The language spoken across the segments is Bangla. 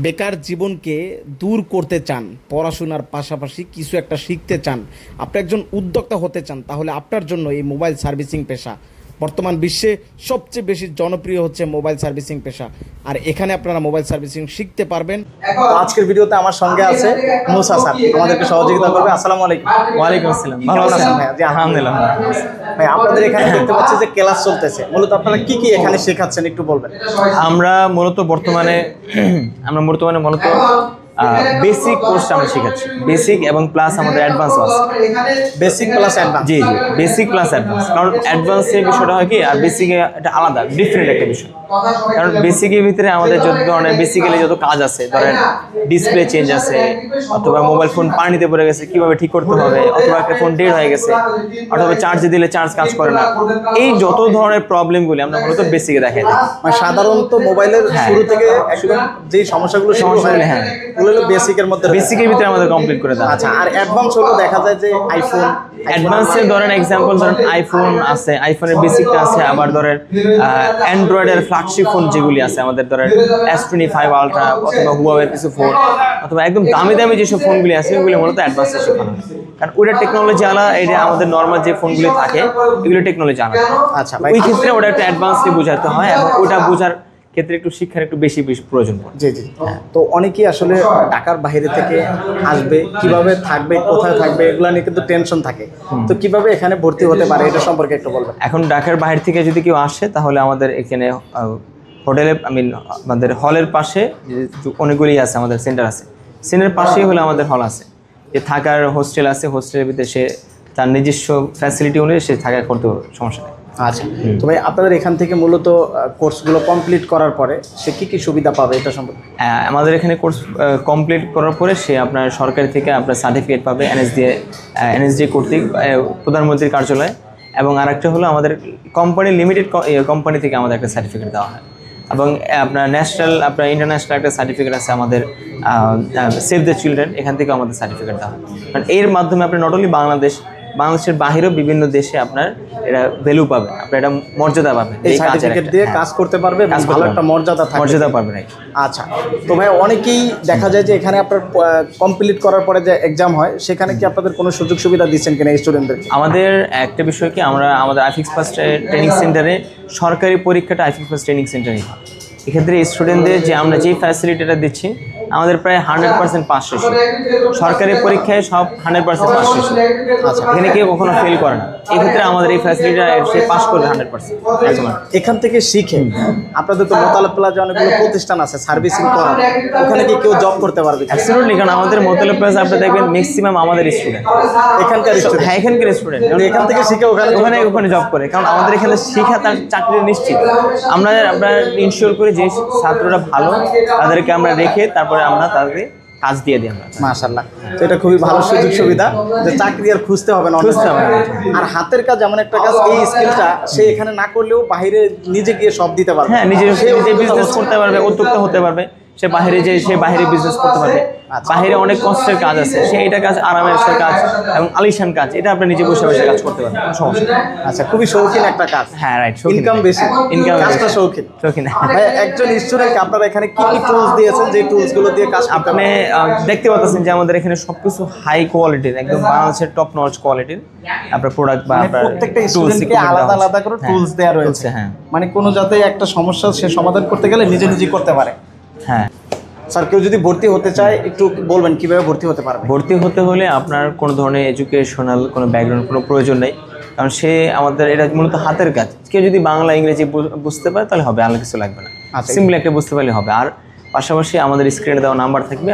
বেকার জীবনকে দূর করতে চান, পড়াশোনার পাশাপাশি কিছু একটা শিখতে চান, আপনি একজন উদ্যোক্তা হতে চান, তাহলে আপনার জন্য এই মোবাইল সার্ভিসিং পেশা বর্তমান বিশ্বে সবচেয়ে বেশি জনপ্রিয় হচ্ছে মোবাইল সার্ভিসিং পেশা। আর এখানে আপনারা মোবাইল সার্ভিসিং শিখতে পারবেন। আজকের ভিডিওতে আমার সঙ্গে আছে মুসা স্যার, আমাদেরকে সহযোগিতা করবে। আসসালামু আলাইকুম। ওয়ালাইকুম আসসালাম। ভালো আছেন ভাই? জি আলহামদুলিল্লাহ। ভাই, আপনাদের এখানে দেখতে পাচ্ছি যে ক্লাস চলতেছে, মূলত আপনারা কি কি এখানে শেখাচ্ছেন একটু বলবেন? আমরা বর্তমানে বেসিক কোর্সটা আমরা শেখাচ্ছি। বেসিক এবং প্লাস আমাদের অ্যাডভান্সও আছে। Basic plus advance? জি, বেসিক প্লাস অ্যাডভান্স। কারণ অ্যাডভান্সের বিষয়টা হয় কি, আর বেসিকে এটা আলাদা, ডিফারেন্ট একটা বিষয়। কারণ বেসিকের ভিতরে আমাদের যত ধরনের বেসিক্যালি যত কাজ আছে, ধরেন ডিসপ্লে চেঞ্জ আছে, অথবা মোবাইল ফোন পানিতে পড়ে গেছে কিভাবে ঠিক করতে হবে, অথবা একটা ফোন ডেড হয়ে গেছে, অথবা চার্জে দিলে চার্জ কাজ করে না, এই যত ধরনের প্রবলেমগুলি আমরা মূলত বেসিকে দেখাই দিই। মানে সাধারণত মোবাইলের শুরু থেকে একদম যে সমস্যাগুলো হ্যাঁ ওগুলো বেসিকের মধ্যে, বেসিকের ভিতরে আমাদের কমপ্লিট করে দেওয়া। আচ্ছা, আর অ্যাডভান্স হলো দেখা যায় যে আইফোন। অ্যাডভান্সের ধরেন এক্সাম্পল, ধরেন আইফোন আছে, আইফোনের বেসিকটা আছে, আবার ধরেন অ্যান্ড্রয়েডের ফ্ল্যাগশিপ ফোন যেগুলি আছে আমাদের, ধরেন S25 আলট্রা অথবা হুয়াওয়ের কিছু ফোন, অথবা একদম দামি দামি যেসব ফোনগুলি আছে ওগুলি মূলত অ্যাডভান্সে শেখানো হয়। কারণ ওইটা টেকনোলজি আলাদা, এটা আমাদের নর্মাল যে ফোনগুলি থাকে এগুলো টেকনোলজি আলাদা। আচ্ছা, ওই ক্ষেত্রে ওটা একটা অ্যাডভান্সলি বোঝাতে হয়, এবং ওটা বোঝার ক্ষেত্রে একটু শিক্ষার একটু বেশি প্রয়োজন পড়ে। জি জি। তো অনেকেই আসলে ঢাকার বাইরে থেকে আসবে, কিভাবে থাকবে, কোথায় থাকবে, এগুলো নিয়ে কিন্তু টেনশন থাকে। তো কিভাবে এখানে ভর্তি হতে পারে এটা সম্পর্কে একটু বলবেন। এখন ঢাকার বাইরে থেকে যদি কেউ আসে, তাহলে আমাদের এখানে হোটেলে আমাদের হলের পাশে অনেকগুলি আছে, আমাদের সেন্টার আছে, সেন্টারের পাশেই হলে আমাদের হল আছে, যে থাকার হোস্টেল আছে, হোস্টেলের ভিতরে সে তার নিজস্ব ফ্যাসিলিটি অনুযায়ী সে থাকা করতে পারবে, সমস্যা নেই। আচ্ছা, তো ভাই আপনাদের এখান থেকে মূলত কোর্সগুলো কমপ্লিট করার পরে সে কি কি সুবিধা পাবে এটা সম্পর্কে? আমাদের এখানে কোর্স কমপ্লিট করার পরে সে আপনার সরকারি থেকে আপনার সার্টিফিকেট পাবে, এনএসডি কর্তৃক, প্রধানমন্ত্রীর কার্যালয়। এবং আরেকটা হলো আমাদের কোম্পানি লিমিটেড কোম্পানি থেকে আমাদের একটা সার্টিফিকেট দেওয়া হয়। এবং আপনার ইন্টারন্যাশনাল একটা সার্টিফিকেট আছে আমাদের, সেভ দ্য চিলড্রেন, এখান থেকে আমাদের সার্টিফিকেট দেওয়া হয়। কারণ এর মাধ্যমে আপনি নট অনলি বাংলাদেশের বাহিরেও বিভিন্ন দেশে আপনার এটা ভ্যালু পাবে, আপনার এটা মর্যাদা পাবে, এই সার্টিফিকেট দিয়ে কাজ করতে পারবে, ভালো একটা মর্যাদা পাবে। আচ্ছা, তো ভাই অনেকেই দেখা যায় যে এখানে আপনার কমপ্লিট করার পরে যে এক্সাম হয়, সেখানে কি আপনাদের কোনো সুযোগ সুবিধা দিচ্ছেন কিনা স্টুডেন্টদের? আমাদের একটা বিষয় কি, আমাদের আইফিক্স ফার্স্ট ট্রেনিং সেন্টারে সরকারি পরীক্ষাটা আইফিক্স ফার্স্ট ট্রেনিং সেন্টারই হয়। এক্ষেত্রে স্টুডেন্টদের যে আমরা যেই ফ্যাসিলিটিটা দিচ্ছি, আমাদের প্রায় 100% পাস রেশিও। সরকারি পরীক্ষায় সব 100% পাস রেশিও। আচ্ছা, এখানে কেউ কখনো ফেল করে না। এক্ষেত্রে আমাদের এই ফ্যাসিলিটিটা সে পাস করবে 100%। এখান থেকে শিখে আপনাদের তো মোতালেব প্লাজা অনেকগুলো প্রতিষ্ঠান আছে সার্ভিসিং করার, ওখানে কি কেউ জব করতে পারবে? অ্যাবসলিউটলি, কারণ আমাদের মোতালেব প্লাজা আপনি দেখবেন ম্যাক্সিমাম আমাদের স্টুডেন্ট এখানকার স্টুডেন্ট এখান থেকে শিখে ওখানে জব করে। কারণ আমাদের এখানে শিখা তার চাকরি নিশ্চিত। আমরা ইনশিওর করি যে ছাত্ররা ভালো, তাদেরকে আমরা রেখে তারপরে আমরা তাদেরকে কাজ দিয়ে দিই আমরা। মাশাআল্লাহ, তো এটা খুবই ভালো সুযোগ সুবিধা যে চাকরি আর খুঁজতে হবে না। আর হাতের কাজ এমন একটা কাজ, এই স্কিলটা সে এখানে না করলেও বাইরে নিজে গিয়ে সব দিতে পারবে। হ্যাঁ, নিজে বিজনেস করতে পারবে, উদ্যোক্তা হতে পারবে। সে বাইরে বিজনেস করতে পারবে। বাইরে অনেক কষ্টের কাজ আছে, এটা কাজ আরামের কাজ এবং আলিশান কাজ, এটা আপনি নিজে বসে বসে কাজ করতে পারবেন, কোনো সমস্যা নেই। আচ্ছা, খুবই শৌখিন একটা কাজ। হ্যাঁ, রাইট। ইনকাম বেশি, কাজটা শৌখিন। ভাই, একজন স্টুডেন্টকে আপনারা এখানে কি কি টুলস দিয়েছেন, যে টুলসগুলো দিয়ে কাজ আপনি দেখতে পাচ্ছেন যে আমাদের এখানে সবকিছু হাই কোয়ালিটির, একদম বাংলাদেশের টপ নচ কোয়ালিটির আপনার প্রোডাক্ট বা প্রত্যেকটা স্টুডেন্টকে আলাদা আলাদা করে টুলস দেওয়া রয়েছে। হ্যাঁ, মানে কোনো যাতে একটা সমস্যা সে সমাধান করতে গেলে নিজে করতে পারে। হ্যাঁ স্যার, কেউ যদি ভর্তি হতে চায় একটু বলবেন কিভাবে ভর্তি হতে পারবে? ভর্তি হতে হলে আপনার কোনো ধরনের এডুকেশনাল কোনো ব্যাকগ্রাউন্ড কোনো প্রয়োজন নেই। কারণ আমাদের এটা মূলত হাতের কাজ। কেউ যদি বাংলা ইংরেজি বুঝতে পারে তাহলে হবে, আর কিছু লাগবে না, সিম্পলি একটা বুঝতে পারলে হবে। আর পাশাপাশি আমাদের স্ক্রিনে দেওয়া নাম্বার থাকবে,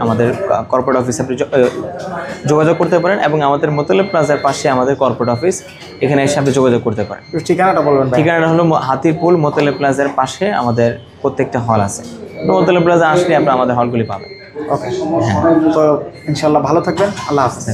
আমাদের কর্পোরেট অফিসে আপনি যোগাযোগ করতে পারেন, এবং আমাদের মোতালেব প্লাজার পাশে আমাদের কর্পোরেট অফিস, এখানে এসে আপনি যোগাযোগ করতে পারেন। ঠিকানাটা বলবেন? ঠিকানাটা হলো হাতিরপুল মোতালেব প্লাজার পাশে আমাদের প্রত্যেকটা হল আছে। মোতালেব প্লাজা আসলে আপনি আমাদের হলগুলি পাবেন। ওকে, তো ইনশাআল্লাহ ভালো থাকবেন। আল্লাহ হাফেজ।